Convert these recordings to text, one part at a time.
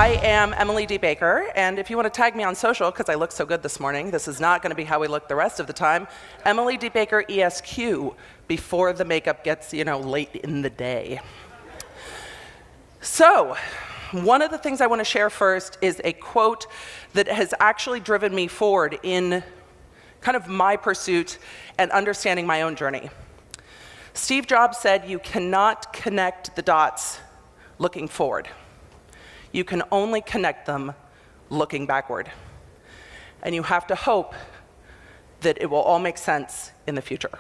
I am Emily D. Baker, and if you want to tag me on social, because I look so good this morning, this is not going to be how we look the rest of the time, Emily D. Baker ESQ, before the makeup gets, late in the day. So, one of the things I want to share first is a quote that has actually driven me forward in kind of my pursuit and understanding my own journey. Steve Jobs said, "You cannot connect the dots looking forward. You can only connect them looking backward. And you have to hope that it will all make sense in the future."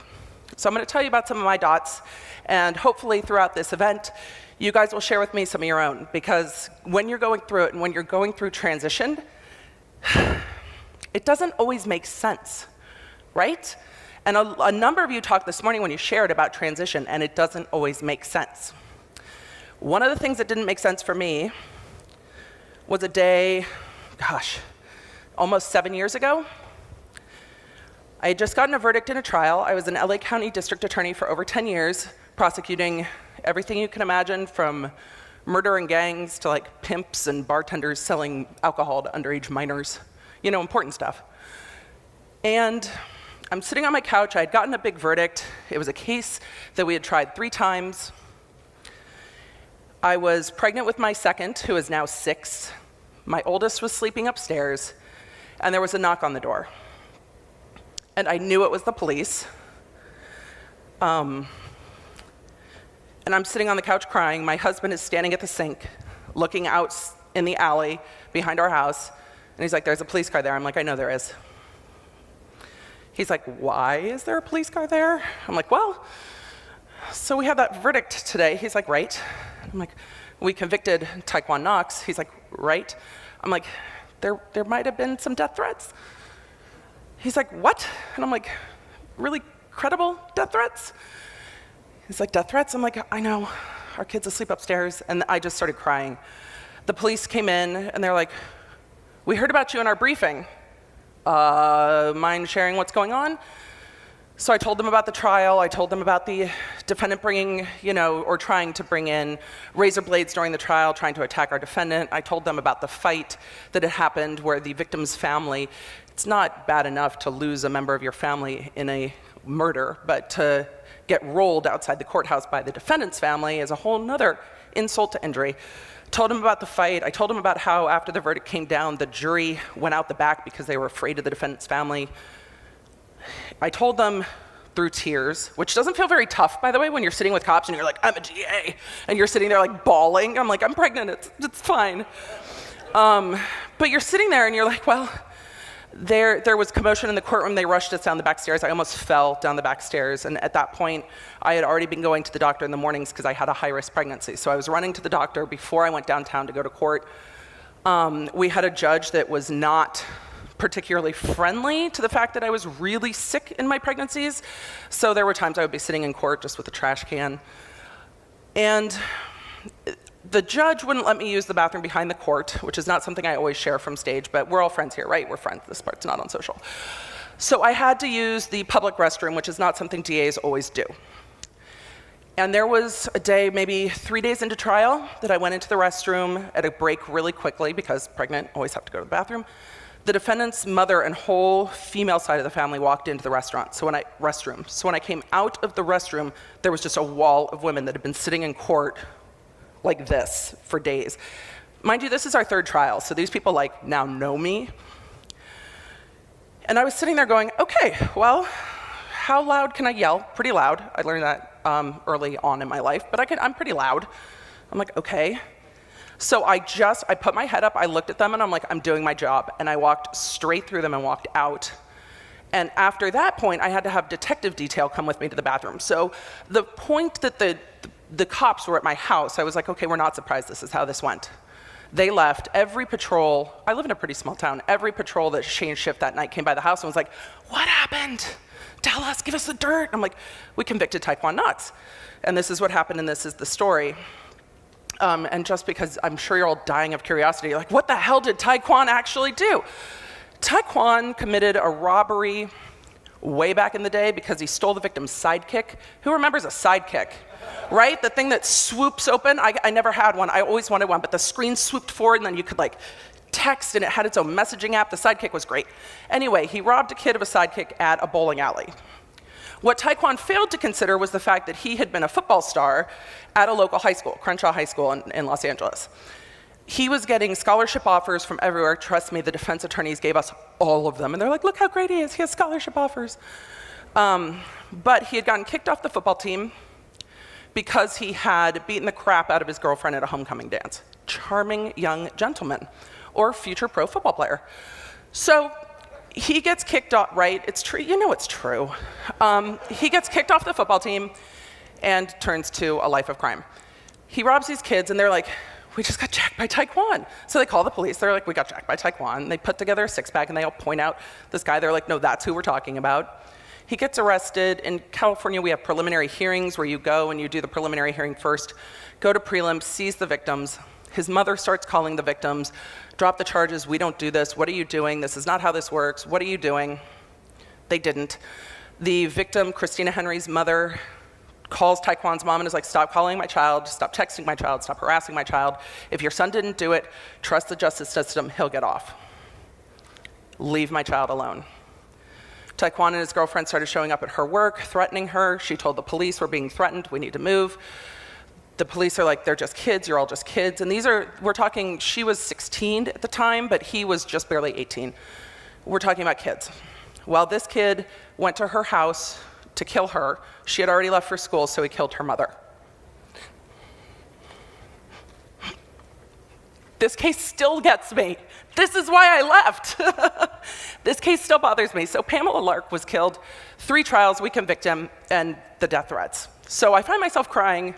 So I'm going to tell you about some of my dots, and hopefully throughout this event, you guys will share with me some of your own, because when you're going through it and when you're going through transition, it doesn't always make sense, right? And a number of you talked this morning when you shared about transition, and it doesn't always make sense. One of the things that didn't make sense for me was a day, almost 7 years ago. I had just gotten a verdict in a trial. I was an LA County District Attorney for over 10 years, prosecuting everything you can imagine, from murder and gangs to like pimps and bartenders selling alcohol to underage minors, important stuff. And I'm sitting on my couch. I had gotten a big verdict. It was a case that we had tried 3 times. I was pregnant with my second, who is now 6. My oldest was sleeping upstairs, and there was a knock on the door. And I knew it was the police. And I'm sitting on the couch crying. My husband is standing at the sink, looking out in the alley behind our house, and he's like, "There's a police car there." I'm like, "I know there is." He's like, "Why is there a police car there?" I'm like, "Well, so we had that verdict today." He's like, "Right." I'm like, "We convicted Taekwon Knox." He's like, "Right." I'm like, there might have been some death threats." He's like, "What?" And I'm like, "Really credible death threats?" He's like, "Death threats?" I'm like, "I know, our kid's asleep upstairs." And I just started crying. The police came in, and they're like, "We heard about you in our briefing. Mind sharing what's going on?" So I told them about the trial. I told them about the defendant bringing, or trying to bring in razor blades during the trial, trying to attack our defendant. I told them about the fight that had happened where the victim's family, it's not bad enough to lose a member of your family in a murder, but to get rolled outside the courthouse by the defendant's family is a whole nother insult to injury. Told him about the fight. I told him about how after the verdict came down, the jury went out the back because they were afraid of the defendant's family. I told them through tears, which doesn't feel very tough, by the way, when you're sitting with cops and you're like, "I'm a GA," and you're sitting there like bawling. I'm like, "I'm pregnant, it's fine." But you're sitting there and you're like, well, there was commotion in the courtroom. They rushed us down the back stairs. I almost fell down the back stairs. And at that point, I had already been going to the doctor in the mornings because I had a high-risk pregnancy. So I was running to the doctor before I went downtown to go to court. We had a judge that was not particularly friendly to the fact that I was really sick in my pregnancies. So there were times I would be sitting in court just with a trash can. And the judge wouldn't let me use the bathroom behind the court, which is not something I always share from stage, but we're all friends here, right? We're friends. This part's not on social. So I had to use the public restroom, which is not something DAs always do. And there was a day, maybe 3 days into trial, that I went into the restroom at a break really quickly, because pregnant, always have to go to the bathroom. The defendant's mother and whole female side of the family walked into the restroom. So when I came out of the restroom, there was just a wall of women that had been sitting in court like this for days. Mind you, this is our 3rd trial, so these people now know me. And I was sitting there going, okay, well, how loud can I yell? Pretty loud. I learned that early on in my life, but I'm pretty loud. I'm like, okay. So I put my head up, I looked at them, and I'm like, I'm doing my job. And I walked straight through them and walked out. And after that point, I had to have detective detail come with me to the bathroom. So the point that the cops were at my house, I was like, okay, we're not surprised this is how this went. They left. Every patrol, I live in a pretty small town, every patrol that changed shift that night came by the house and was like, "What happened? Tell us, give us the dirt." I'm like, "We convicted Taekwon Knox. And this is what happened, and this is the story." And just because I'm sure you're all dying of curiosity, you're like, what the hell did Taekwon actually do? Taekwon committed a robbery way back in the day because he stole the victim's sidekick. Who remembers a sidekick? Right? The thing that swoops open. I never had one. I always wanted one, but the screen swooped forward and then you could like text and it had its own messaging app. The sidekick was great. Anyway, he robbed a kid of a sidekick at a bowling alley. What Taekwon failed to consider was the fact that he had been a football star at a local high school, Crenshaw High School in Los Angeles. He was getting scholarship offers from everywhere. Trust me, the defense attorneys gave us all of them. And they're like, look how great he is. He has scholarship offers. But he had gotten kicked off the football team because he had beaten the crap out of his girlfriend at a homecoming dance. Charming young gentleman, or future pro football player. So he gets kicked off, right? It's true, you know it's true. He gets kicked off the football team and turns to a life of crime. He robs these kids and they're like, we just got jacked by Taekwon. So they call the police, they're like, we got jacked by Taekwon. They put together a six-pack and they all point out this guy, they're like, no, that's who we're talking about. He gets arrested. In California, we have preliminary hearings where you go and you do the preliminary hearing first, go to prelim, seize the victims. His mother starts calling the victims, drop the charges, we don't do this, what are you doing? This is not how this works, what are you doing? They didn't. The victim, Christina Henry's mother, calls Taekwon's mom and is like, stop calling my child, stop texting my child, stop harassing my child. If your son didn't do it, trust the justice system, he'll get off. Leave my child alone. Taekwon and his girlfriend started showing up at her work, threatening her. She told the police, we're being threatened, we need to move. The police are like, they're just kids, you're all just kids. And we're talking, she was 16 at the time, but he was just barely 18. We're talking about kids. Well, this kid went to her house to kill her. She had already left for school, so he killed her mother. This case still gets me. This is why I left. This case still bothers me. So Pamela Lark was killed, 3 trials, we convict him, and the death threats. So I find myself crying,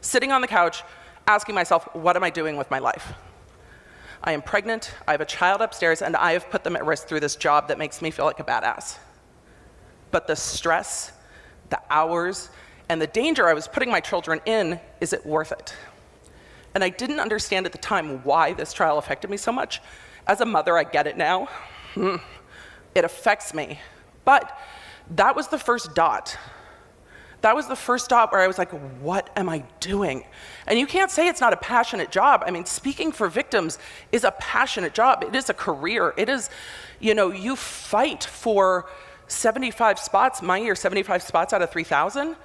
sitting on the couch, asking myself, what am I doing with my life? I am pregnant, I have a child upstairs, and I have put them at risk through this job that makes me feel like a badass. But the stress, the hours, and the danger I was putting my children in, is it worth it? And I didn't understand at the time why this trial affected me so much. As a mother, I get it now. It affects me. But that was the first dot. That was the first dot where I was like, what am I doing? And you can't say it's not a passionate job. I mean, speaking for victims is a passionate job. It is a career. It is, you fight for 75 spots. My year, 75 spots out of 3,000.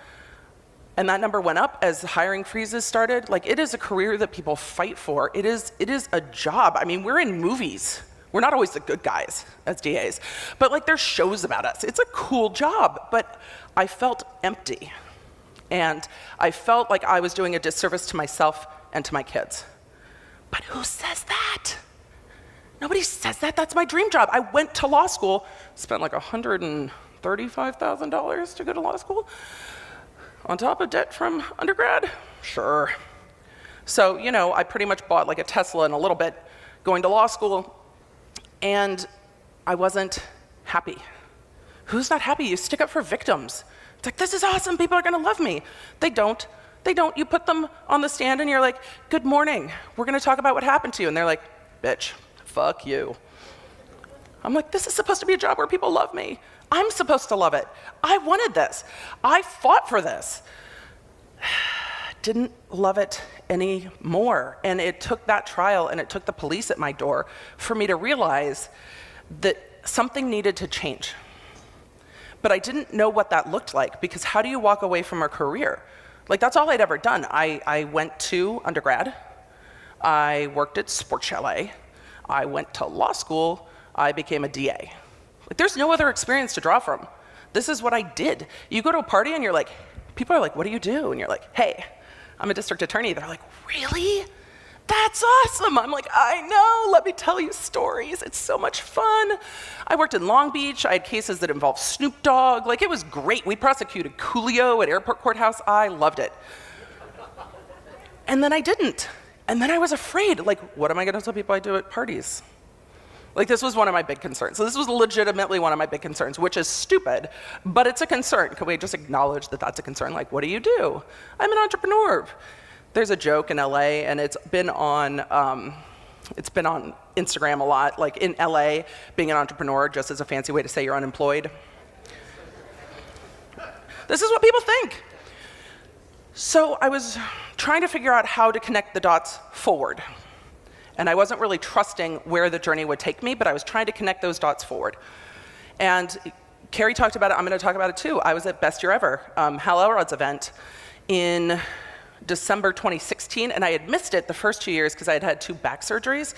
And that number went up as hiring freezes started. Like, it is a career that people fight for. It is a job. I mean, we're in movies. We're not always the good guys as DAs, but like there's shows about us. It's a cool job, but I felt empty. And I felt like I was doing a disservice to myself and to my kids. But who says that? Nobody says that. That's my dream job. I went to law school, spent like $135,000 to go to law school, on top of debt from undergrad. Sure. So, I pretty much bought like a Tesla in a little bit going to law school, and I wasn't happy. Who's not happy? You stick up for victims. It's like, this is awesome, people are gonna love me. They don't. You put them on the stand and you're like, good morning, we're gonna talk about what happened to you. And they're like, bitch, fuck you. I'm like, this is supposed to be a job where people love me. I'm supposed to love it. I wanted this. I fought for this. Didn't love it anymore. And it took that trial and it took the police at my door for me to realize that something needed to change. But I didn't know what that looked like, because how do you walk away from a career? Like, that's all I'd ever done. I went to undergrad. I worked at Sports Chalet. I went to law school. I became a DA. Like, there's no other experience to draw from. This is what I did. You go to a party and you're like, people are like, what do you do? And you're like, hey, I'm a district attorney. They're like, really? That's awesome. I'm like, I know, let me tell you stories. It's so much fun. I worked in Long Beach. I had cases that involved Snoop Dogg. Like, it was great. We prosecuted Coolio at Airport Courthouse. I loved it. And then I didn't. And then I was afraid, like, what am I gonna tell people I do at parties? Like, this was one of my big concerns. So this was legitimately one of my big concerns, which is stupid, but it's a concern. Can we just acknowledge that that's a concern? Like, what do you do? I'm an entrepreneur. There's a joke in LA, and it's been on Instagram a lot. Like, in LA, being an entrepreneur just is a fancy way to say you're unemployed. This is what people think. So I was trying to figure out how to connect the dots forward. And I wasn't really trusting where the journey would take me, but I was trying to connect those dots forward. And Carrie talked about it, I'm gonna talk about it too. I was at Best Year Ever, Hal Elrod's event in December 2016, and I had missed it the first 2 years because I had had 2 back surgeries.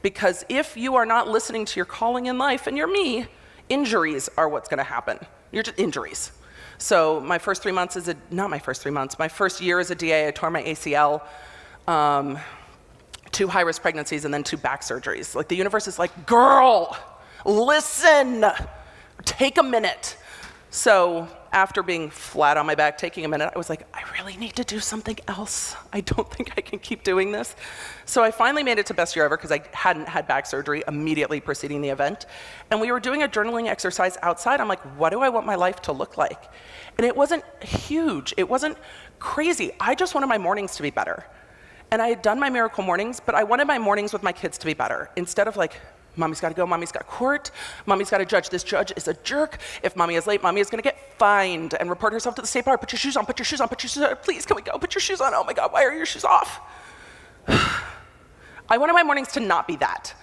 Because if you are not listening to your calling in life, and you're me, injuries are what's gonna happen. You're just injuries. So my first 3 months my first year as a DA, I tore my ACL, 2 high-risk pregnancies, and then 2 back surgeries. Like, the universe is like, girl, listen, take a minute. So after being flat on my back, taking a minute, I was like, I really need to do something else. I don't think I can keep doing this. So I finally made it to Best Year Ever because I hadn't had back surgery immediately preceding the event. And we were doing a journaling exercise outside. I'm like, what do I want my life to look like? And it wasn't huge. It wasn't crazy. I just wanted my mornings to be better. And I had done my miracle mornings, but I wanted my mornings with my kids to be better. Instead of like, mommy's gotta go, mommy's got court, mommy's got a judge, this judge is a jerk. If mommy is late, mommy is gonna get fined and report herself to the state bar. Put your shoes on, put your shoes on, put your shoes on. Please, can we go? Put your shoes on. Oh my God, why are your shoes off? I wanted my mornings to not be that.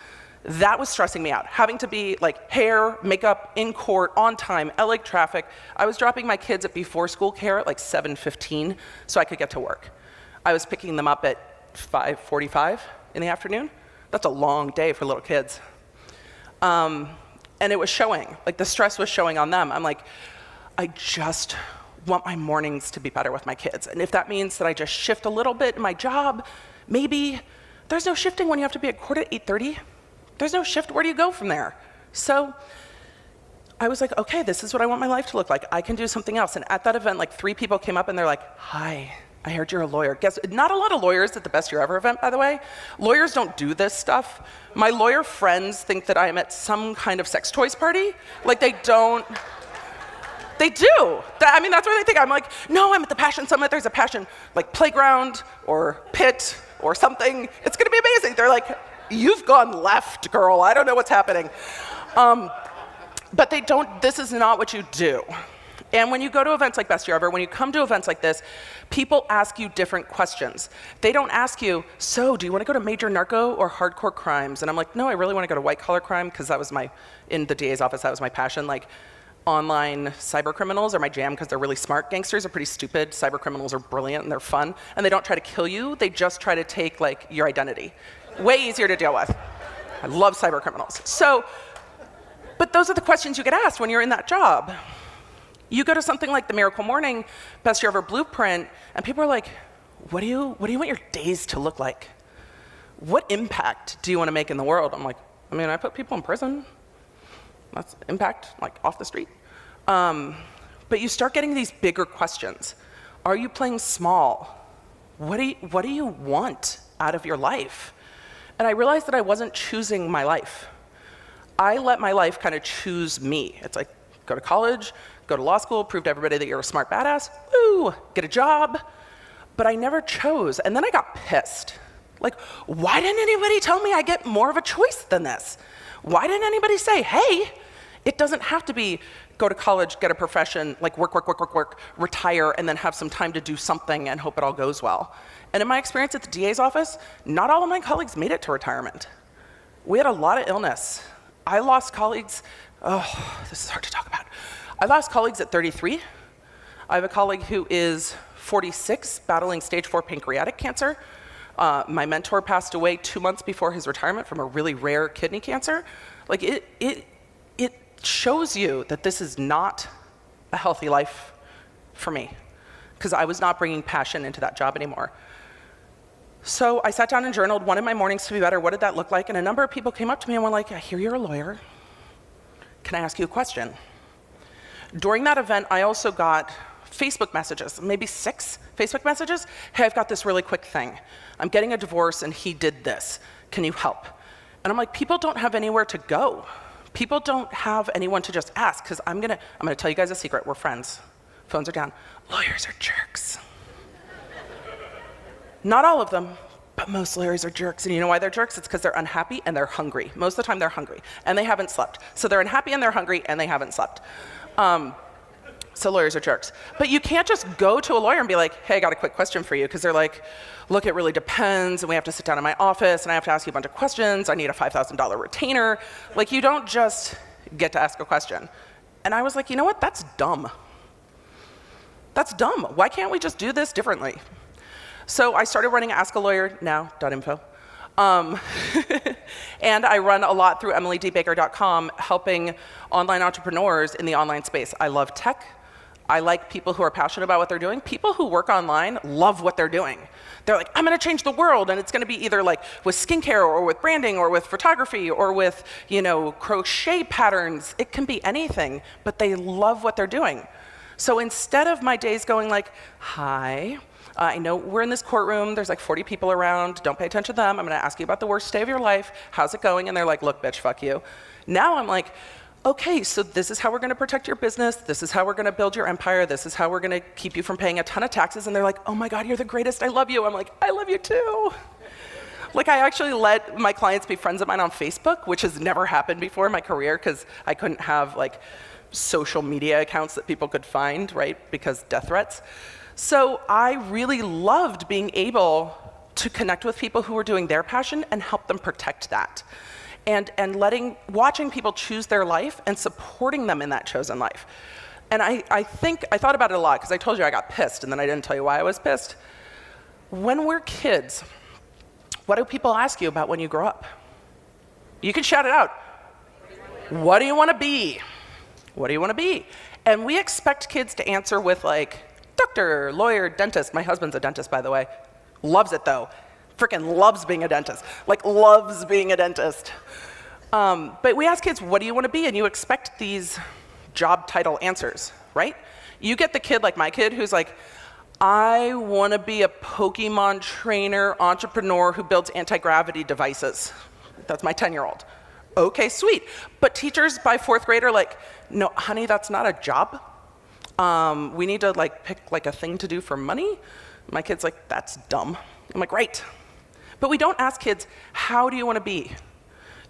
That was stressing me out. Having to be like hair, makeup, in court, on time, LA traffic. I was dropping my kids at before school care at like 7:15 so I could get to work. I was picking them up at 5:45 in the afternoon. That's a long day for little kids. And it was showing, like the stress was showing on them. I'm like, I just want my mornings to be better with my kids. And if that means that I just shift a little bit in my job, maybe there's no shifting when you have to be at court at 8:30. There's no shift, where do you go from there? So I was like, okay, this is what I want my life to look like. I can do something else. And at that event, like 3 people came up and they're like, hi, I heard you're a lawyer. Guess, not a lot of lawyers at the Best Year Ever event, by the way. Lawyers don't do this stuff. My lawyer friends think that I am at some kind of sex toys party. Like, they don't. They do. I mean, that's what they think. I'm like, no, I'm at the Passion Summit. There's a Passion, like, playground or pit or something. It's gonna be amazing. They're like, you've gone left, girl. I don't know what's happening. But they don't, this is not what you do. And when you go to events like Best Year Ever, when you come to events like this, people ask you different questions. They don't ask you, so do you want to go to major narco or hardcore crimes? And I'm like, no, I really want to go to white collar crime, because that was in the DA's office, that was my passion. Like, online cyber criminals are my jam because they're really smart. Gangsters are pretty stupid. Cyber criminals are brilliant and they're fun. And they don't try to kill you, they just try to take like your identity. Way easier to deal with. I love cyber criminals. So, but those are the questions you get asked when you're in that job. You go to something like the Miracle Morning Best Year Ever Blueprint, and people are like, what do you want your days to look like? What impact do you want to make in the world? I'm like, I mean, I put people in prison. That's impact, like off the street. But you start getting these bigger questions. Are you playing small? What do you want out of your life? And I realized that I wasn't choosing my life. I let my life kind of choose me. It's like, go to college, go to law school, prove to everybody that you're a smart badass, woo, get a job. But I never chose, and then I got pissed. Like, why didn't anybody tell me I get more of a choice than this? Why didn't anybody say, hey, it doesn't have to be go to college, get a profession, like work, retire, and then have some time to do something and hope it all goes well. And in my experience at the DA's office, not all of my colleagues made it to retirement. We had a lot of illness. I lost colleagues, oh, this is hard to talk about. I lost colleagues at 33. I have a colleague who is 46, battling stage 4 pancreatic cancer. My mentor passed away 2 months before his retirement from a really rare kidney cancer. Like, it shows you that this is not a healthy life for me, because I was not bringing passion into that job anymore. So I sat down and journaled, wanted my mornings to be better. What did that look like? And a number of people came up to me and were like, I hear you're a lawyer. Can I ask you a question? During that event, I also got Facebook messages, maybe 6 Facebook messages. Hey, I've got this really quick thing. I'm getting a divorce and he did this. Can you help? And I'm like, people don't have anywhere to go. People don't have anyone to just ask, because I'm gonna tell you guys a secret. We're friends. Phones are down. Lawyers are jerks. Not all of them, but most lawyers are jerks. And you know why they're jerks? It's because they're unhappy and they're hungry. Most of the time they're hungry and they haven't slept. So they're unhappy and they're hungry and they haven't slept. So lawyers are jerks. But you can't just go to a lawyer and be like, hey, I got a quick question for you, because they're like, look, it really depends, and we have to sit down in my office, and I have to ask you a bunch of questions. I need a $5,000 retainer. Like, you don't just get to ask a question. And I was like, you know what? That's dumb. That's dumb. Why can't we just do this differently? So I started running AskALawyerNow.info. And I run a lot through EmilyDBaker.com, helping online entrepreneurs in the online space. I love tech. I like people who are passionate about what they're doing. People who work online love what they're doing. They're like, I'm gonna change the world, and it's gonna be either like with skincare or with branding or with photography or with, crochet patterns. It can be anything, but they love what they're doing. So instead of my days going like, hi, I know we're in this courtroom, there's like 40 people around, don't pay attention to them, I'm gonna ask you about the worst day of your life, how's it going? And they're like, look, bitch, fuck you. Now I'm like, okay, so this is how we're gonna protect your business, this is how we're gonna build your empire, this is how we're gonna keep you from paying a ton of taxes. And they're like, oh my God, you're the greatest, I love you. I'm like, I love you too. Like, I actually let my clients be friends of mine on Facebook, which has never happened before in my career, because I couldn't have like social media accounts that people could find, right? Because death threats. So I really loved being able to connect with people who were doing their passion and help them protect that. And watching people choose their life and supporting them in that chosen life. And I thought about it a lot, because I told you I got pissed, and then I didn't tell you why I was pissed. When we're kids, what do people ask you about when you grow up? You can shout it out. What do you want to be? What do you want to be? And we expect kids to answer with like, doctor, lawyer, dentist. My husband's a dentist, by the way. Loves it, though. Freaking loves being a dentist. Like, loves being a dentist. But we ask kids, what do you want to be? And you expect these job title answers, right? You get the kid like my kid who's like, I want to be a Pokemon trainer entrepreneur who builds anti-gravity devices. That's my 10-year-old. Okay, sweet. But teachers by 4th grade are like, no, honey, that's not a job. We need to like pick like a thing to do for money. My kid's like, that's dumb. I'm like, right. But we don't ask kids, how do you want to be?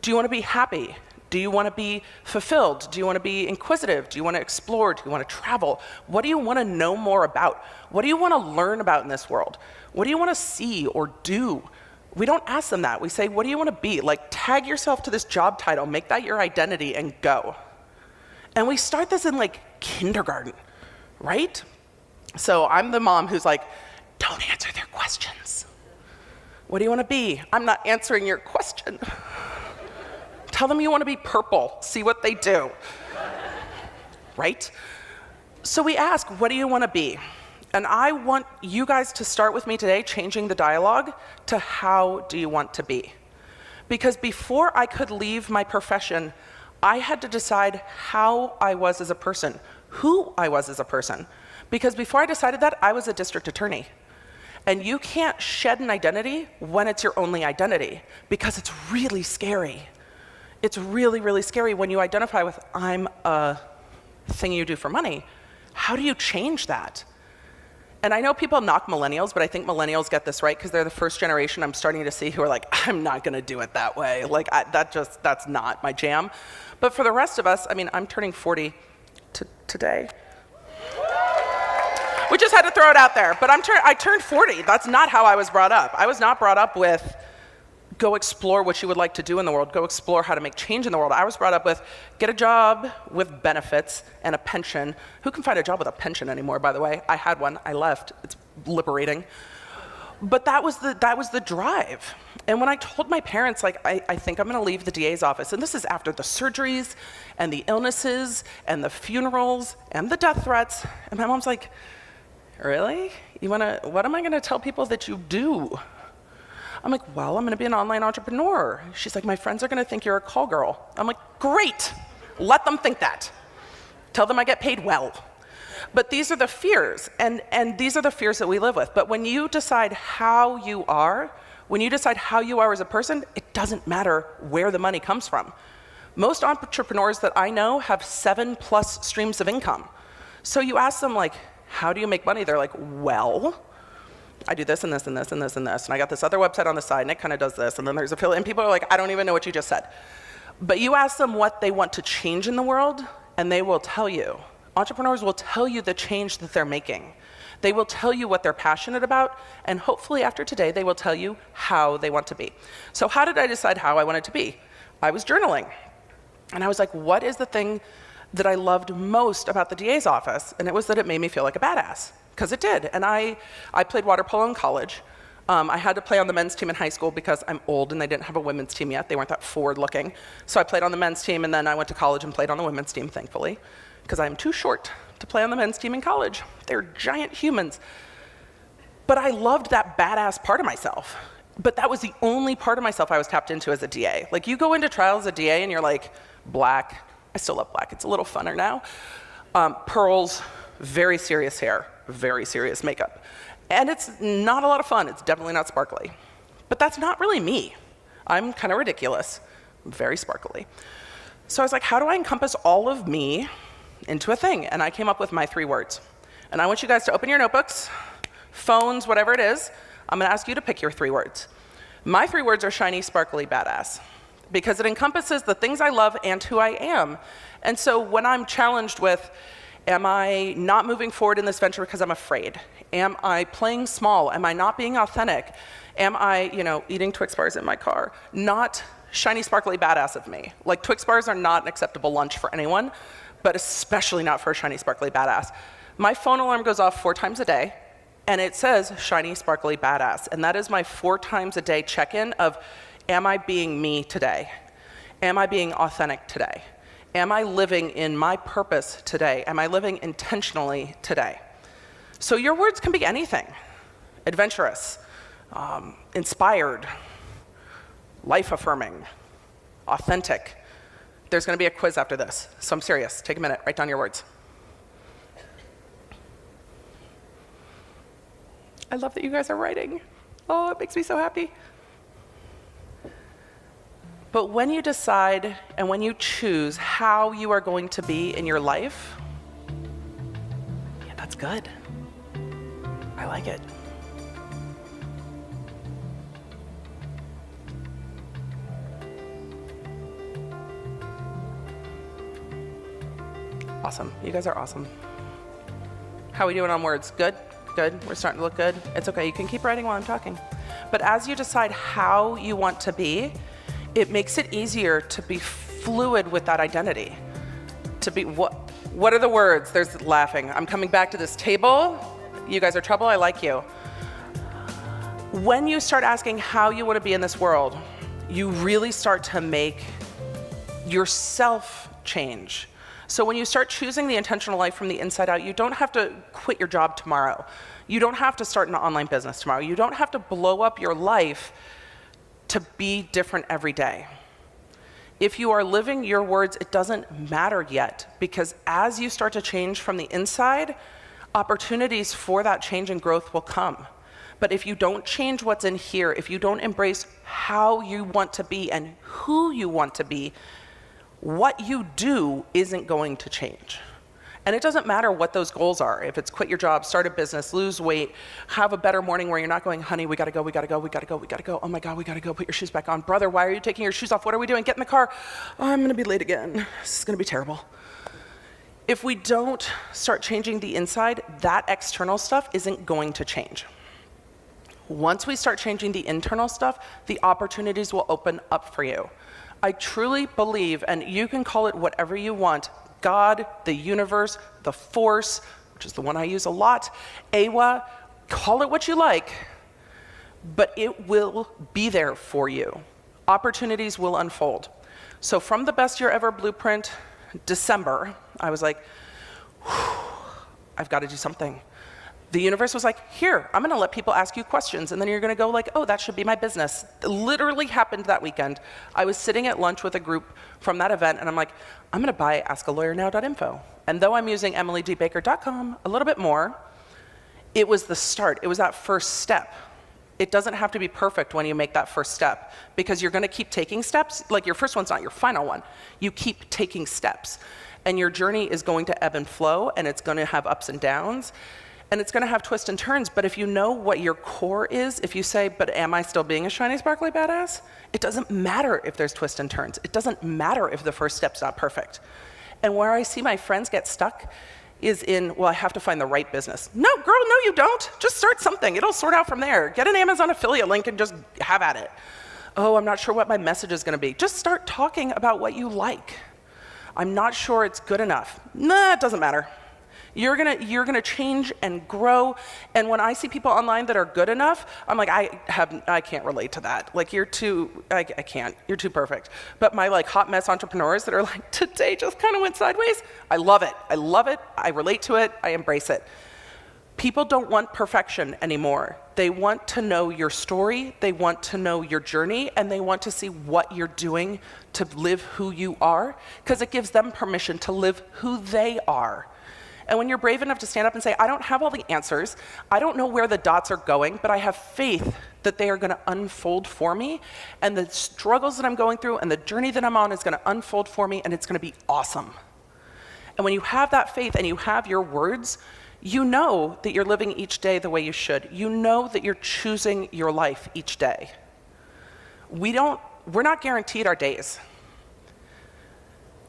Do you want to be happy? Do you want to be fulfilled? Do you want to be inquisitive? Do you want to explore? Do you want to travel? What do you want to know more about? What do you want to learn about in this world? What do you want to see or do? We don't ask them that. We say, what do you want to be? Like, tag yourself to this job title, make that your identity, and go. And we start this in like kindergarten, right? So I'm the mom who's like, don't answer their questions. What do you want to be? I'm not answering your question. Tell them you want to be purple. See what they do. Right? So we ask, what do you want to be? And I want you guys to start with me today, changing the dialogue to how do you want to be? Because before I could leave my profession, I had to decide how I was as a person, who I was as a person. Because before I decided that, I was a district attorney. And you can't shed an identity when it's your only identity, because it's really scary. It's really, really scary when you identify with, I'm a thing you do for money. How do you change that? And I know people knock millennials, but I think millennials get this right, because they're the first generation I'm starting to see who are like, I'm not gonna do it that way. Like, that's not my jam. But for the rest of us, I mean, I'm turning 40 today. We just had to throw it out there, but I turned 40. That's not how I was brought up. I was not brought up with, go explore what you would like to do in the world, go explore how to make change in the world. I was brought up with, get a job with benefits and a pension. Who can find a job with a pension anymore, by the way? I had one, I left, it's liberating. But that was the drive. And when I told my parents, like, I think I'm gonna leave the DA's office, and this is after the surgeries and the illnesses and the funerals and the death threats, and my mom's like, really? What am I gonna tell people that you do? I'm like, well, I'm gonna be an online entrepreneur. She's like, my friends are gonna think you're a call girl. I'm like, great, let them think that. Tell them I get paid well. But these are the fears, and these are the fears that we live with. But when you decide how you are as a person, it doesn't matter where the money comes from. Most entrepreneurs that I know have 7+ streams of income. So you ask them, like, how do you make money? They're like, well, I do this and this and this and this and this, and I got this other website on the side, and it kind of does this, and then there's affiliate, and people are like, I don't even know what you just said. But you ask them what they want to change in the world, and they will tell you Entrepreneurs will tell you the change that they're making. They will tell you what they're passionate about, and hopefully after today, they will tell you how they want to be. So how did I decide how I wanted to be? I was journaling, and I was like, what is the thing that I loved most about the DA's office? And it was that it made me feel like a badass, because it did. And I played water polo in college. I had to play on the men's team in high school because I'm old and they didn't have a women's team yet. They weren't that forward-looking. So I played on the men's team, and then I went to college and played on the women's team, thankfully, because I'm too short to play on the men's team in college. They're giant humans. But I loved that badass part of myself. But that was the only part of myself I was tapped into as a DA. Like, you go into trial as a DA and you're like, black. I still love black. It's a little funner now. Pearls, very serious hair, very serious makeup. And it's not a lot of fun. It's definitely not sparkly. But that's not really me. I'm kind of ridiculous, very sparkly. So I was like, how do I encompass all of me into a thing? And I came up with my 3 words. And I want you guys to open your notebooks, phones, whatever it is. I'm gonna ask you to pick your 3 words. My 3 words are shiny, sparkly, badass, because it encompasses the things I love and who I am. And so when I'm challenged with, am I not moving forward in this venture because I'm afraid? Am I playing small? Am I not being authentic? Am I, eating Twix bars in my car? Not shiny, sparkly, badass of me. Like, Twix bars are not an acceptable lunch for anyone, but especially not for a shiny, sparkly, badass. My phone alarm goes off 4 times a day, and it says shiny, sparkly, badass. And that is my 4 times a day check-in of, am I being me today? Am I being authentic today? Am I living in my purpose today? Am I living intentionally today? So your words can be anything. Adventurous, inspired, life-affirming, authentic. There's gonna be a quiz after this, so I'm serious. Take a minute, write down your words. I love that you guys are writing. Oh, it makes me so happy. But when you decide and when you choose how you are going to be in your life, yeah, that's good. I like it. Awesome. You guys are awesome. How are we doing on words? Good? Good? We're starting to look good? It's okay. You can keep writing while I'm talking. But as you decide how you want to be, it makes it easier to be fluid with that identity. To be, what are the words? There's laughing. I'm coming back to this table. You guys are trouble. I like you. When you start asking how you want to be in this world, you really start to make yourself change. So when you start choosing the intentional life from the inside out, you don't have to quit your job tomorrow. You don't have to start an online business tomorrow. You don't have to blow up your life to be different every day. If you are living your words, it doesn't matter yet, because as you start to change from the inside, opportunities for that change and growth will come. But if you don't change what's in here, if you don't embrace how you want to be and who you want to be, what you do isn't going to change. And it doesn't matter what those goals are. If it's quit your job, start a business, lose weight, have a better morning where you're not going, honey, we gotta go, we gotta go, we gotta go, we gotta go. Oh my God, we gotta go, put your shoes back on. Brother, why are you taking your shoes off? What are we doing? Get in the car. Oh, I'm gonna be late again. This is gonna be terrible. If we don't start changing the inside, that external stuff isn't going to change. Once we start changing the internal stuff, the opportunities will open up for you. I truly believe, and you can call it whatever you want, God, the universe, the force, which is the one I use a lot, AWA, call it what you like, but it will be there for you. Opportunities will unfold. So from the Best Year Ever Blueprint, December, I was like, I've got to do something. The universe was like, here, I'm gonna let people ask you questions, and then you're gonna go like, oh, that should be my business. It literally happened that weekend. I was sitting at lunch with a group from that event, and I'm like, I'm gonna buy askalawyernow.info. And though I'm using emilydbaker.com a little bit more, it was the start. It was that first step. It doesn't have to be perfect when you make that first step, because you're gonna keep taking steps. Like, your first one's not your final one. You keep taking steps. And your journey is going to ebb and flow, and it's gonna have ups and downs. And it's gonna have twists and turns, but if you know what your core is, if you say, but am I still being a shiny, sparkly badass? It doesn't matter if there's twists and turns. It doesn't matter if the first step's not perfect. And where I see my friends get stuck is in, well, I have to find the right business. No, girl, no, you don't. Just start something. It'll sort out from there. Get an Amazon affiliate link and just have at it. Oh, I'm not sure what my message is going to be. Just start talking about what you like. I'm not sure it's good enough. Nah, it doesn't matter. You're gonna change and grow. And when I see people online that are good enough, I'm like, I can't relate to that. Like, I can't. You're too perfect. But my like hot mess entrepreneurs that are like, today just kind of went sideways. I love it. I love it. I relate to it. I embrace it. People don't want perfection anymore. They want to know your story, they want to know your journey, and they want to see what you're doing to live who you are, because it gives them permission to live who they are. And when you're brave enough to stand up and say, I don't have all the answers, I don't know where the dots are going, but I have faith that they are gonna unfold for me, and the struggles that I'm going through and the journey that I'm on is gonna unfold for me, and it's gonna be awesome. And when you have that faith and you have your words, you know that you're living each day the way you should. You know that you're choosing your life each day. We're not guaranteed our days.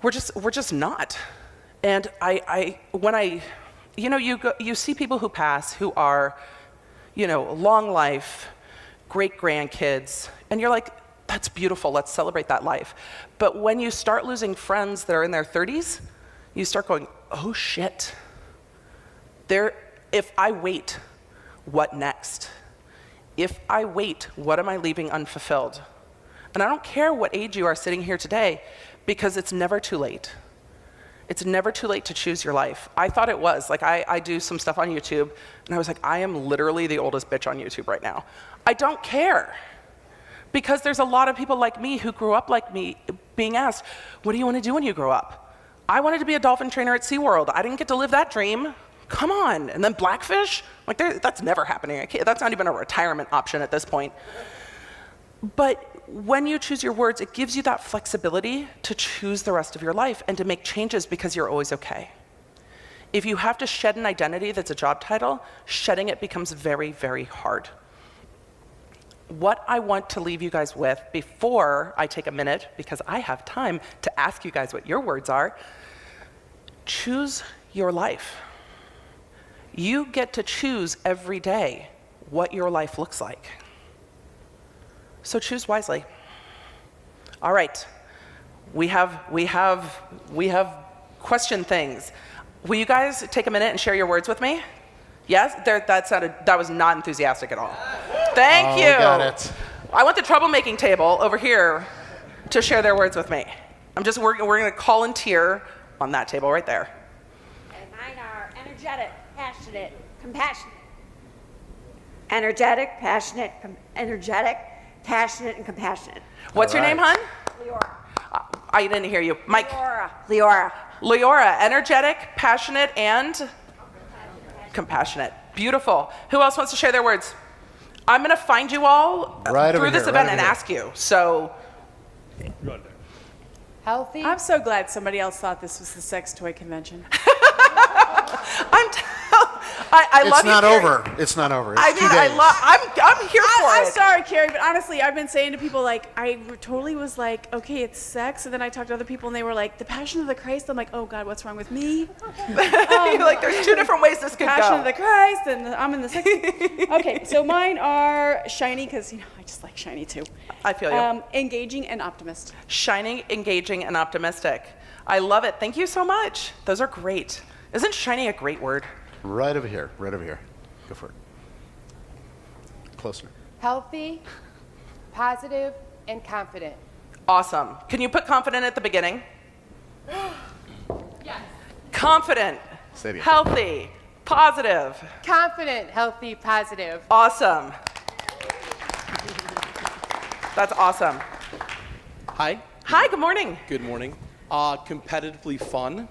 We're just not. And you see people who pass who are, long life, great grandkids, and you're like, that's beautiful, let's celebrate that life. But when you start losing friends that are in their 30s, you start going, oh shit. If I wait, what next? If I wait, what am I leaving unfulfilled? And I don't care what age you are sitting here today, because it's never too late. It's never too late to choose your life. I thought it was. Like, I do some stuff on YouTube, and I was like, I am literally the oldest bitch on YouTube right now. I don't care. Because there's a lot of people like me who grew up like me being asked, what do you want to do when you grow up? I wanted to be a dolphin trainer at SeaWorld. I didn't get to live that dream. Come on. And then Blackfish? Like, that's never happening. That's not even a retirement option at this point. But when you choose your words, it gives you that flexibility to choose the rest of your life and to make changes because you're always okay. If you have to shed an identity that's a job title, shedding it becomes very, very hard. What I want to leave you guys with before I take a minute, because I have time to ask you guys what your words are, choose your life. You get to choose every day what your life looks like. So choose wisely. All right, we have question things. Will you guys take a minute and share your words with me? Yes, that was not enthusiastic at all. Thank you. Got it. I want the troublemaking table over here to share their words with me. We're gonna volunteer on that table right there. And mine are energetic, passionate, compassionate. Energetic, passionate, passionate, and compassionate. What's your name, hon? Leora. I didn't hear you. Mike. Leora. Leora, energetic, passionate, and compassionate. Beautiful. Who else wants to share their words? I'm going to find you all through this event and ask you. So, Healthy. I'm so glad somebody else thought this was the sex toy convention. I love you. It's not over. It's not over. It's 2 days. I'm here for I'm it. sorry, Carrie, but honestly, I've been saying to people, like, I totally was like, okay, it's sex, and then I talked to other people, and they were like, the Passion of the Christ. I'm like, oh God, what's wrong with me? You're like, there's two different ways this could Passion go. of the Christ, and I'm in the sex. Okay, so mine are shiny, because I just like shiny too. I feel you. Engaging and optimist. Shining, engaging, and optimistic. I love it. Thank you so much. Those are great. Isn't shiny a great word? Right over here. Right over here. Go for it. Closer. Healthy, positive, and confident. Awesome. Can you put confident at the beginning? Yes. Confident, Say it again. healthy, positive. Confident, healthy, positive. Awesome. That's awesome. Hi. Hi, good morning. Good morning. Competitively fun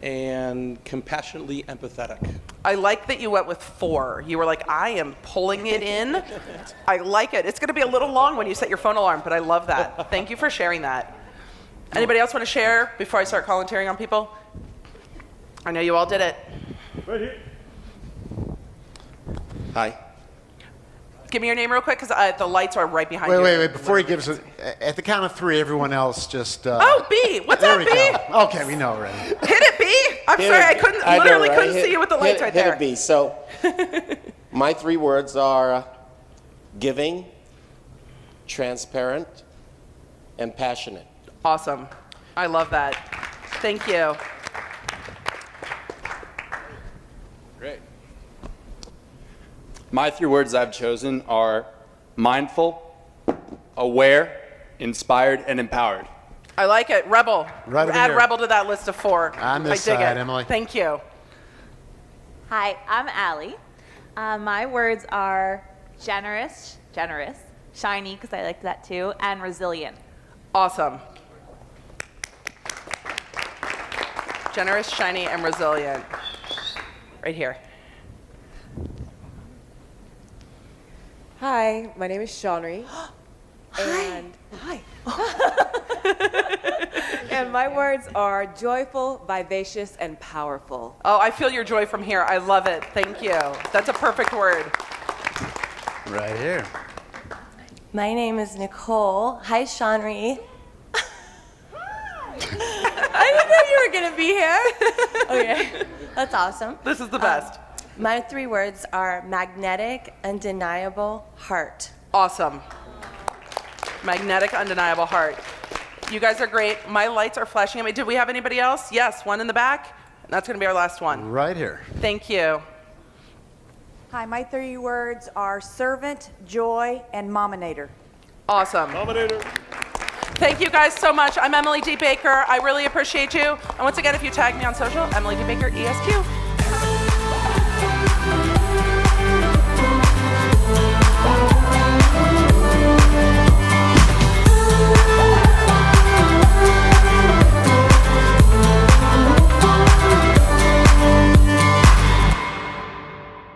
and compassionately empathetic. I like that you went with 4. You were like, I am pulling it in. I like it. It's going to be a little long when you set your phone alarm, but I love that. Thank you for sharing that. Anybody else want to share before I start volunteering on people? I know you all did it. Right here. Hi. Give me your name real quick, because the lights are right behind you. Wait. Before he gives it, at the count of 3, everyone else just... Oh, B. What's there up, we B? go. Okay, we know already. Hit it, B. I'm sorry, I couldn't, literally couldn't see you with the lights right there. Hit a B. So, my 3 words are giving, transparent, and passionate. Awesome. I love that. Thank you. Great. My 3 words I've chosen are mindful, aware, inspired, and empowered. I like it. Rebel. Right over Add here. Rebel to that list of 4. On this I dig side, it. Emily. Thank you. Hi, I'm Allie. My words are generous, shiny, because I liked that too, and resilient. Awesome. Generous, shiny, and resilient. Right here. Hi, my name is Shawnree. And and my words are joyful, vivacious, and powerful. Oh, I feel your joy from here. I love it. Thank you. That's a perfect word. Right here. My name is Nicole. Hi, Shawnree. I didn't know you were gonna be here. Okay, that's awesome. This is the best. My 3 words are magnetic, undeniable, heart. Awesome. Magnetic, undeniable heart. You guys are great. My lights are flashing at me. Did we have anybody else? Yes, one in the back. That's going to be our last one. Right here. Thank you. Hi, my 3 words are servant, joy, and mominator. Awesome. Thank you guys so much. I'm Emily D. Baker. I really appreciate you. And once again, if you tag me on social, Emily D. Baker, ESQ.